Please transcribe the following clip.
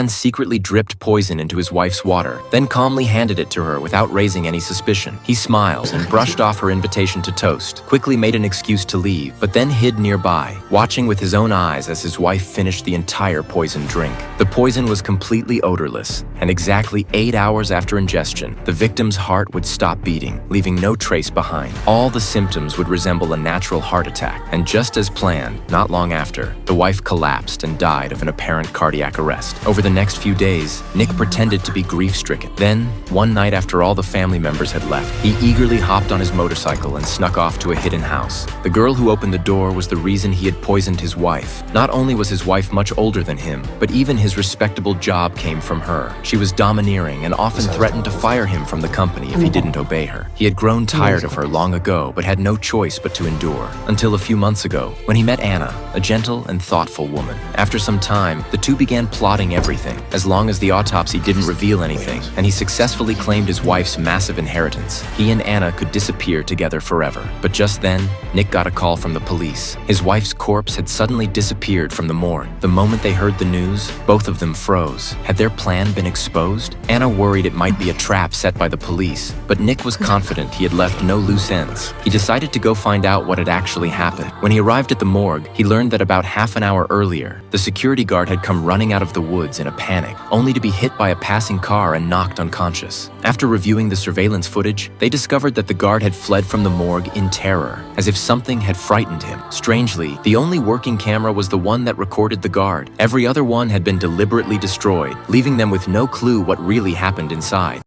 man secretly dripped poison into his wife's water, then calmly handed it to her without raising any suspicion. He smiled and brushed off her invitation to toast, quickly made an excuse to leave, but then hid nearby, watching with his own eyes as his wife finished the entire poisoned drink. The poison was completely odorless, and exactly 8 hours after ingestion, the victim's heart would stop beating, leaving no trace behind. All the symptoms would resemble a natural heart attack, and just as planned, not long after, the wife collapsed and died of an apparent cardiac arrest. Over the next few days, Nick pretended to be grief-stricken. Then, one night after all the family members had left, he eagerly hopped on his motorcycle and snuck off to a hidden house. The girl who opened the door was the reason he had poisoned his wife. Not only was his wife much older than him, but even his respectable job came from her. She was domineering and often threatened to fire him from the company if he didn't obey her. He had grown tired of her long ago, but had no choice but to endure. Until a few months ago, when he met Anna, a gentle and thoughtful woman. After some time, the two began plotting everything, as long as the autopsy didn't reveal anything, and he successfully claimed his wife's massive inheritance. He and Anna could disappear together forever. But just then, Nick got a call from the police. His wife's corpse had suddenly disappeared from the morgue. The moment they heard the news, both of them froze. Had their plan been exposed? Anna worried it might be a trap set by the police, but Nick was confident he had left no loose ends. He decided to go find out what had actually happened. When he arrived at the morgue, he learned that about half an hour earlier, the security guard had come running out of the woods in a panic, only to be hit by a passing car and knocked unconscious. After reviewing the surveillance footage, they discovered that the guard had fled from the morgue in terror, as if something had frightened him. Strangely, the only working camera was the one that recorded the guard. Every other one had been deliberately destroyed, leaving them with no clue what really happened inside.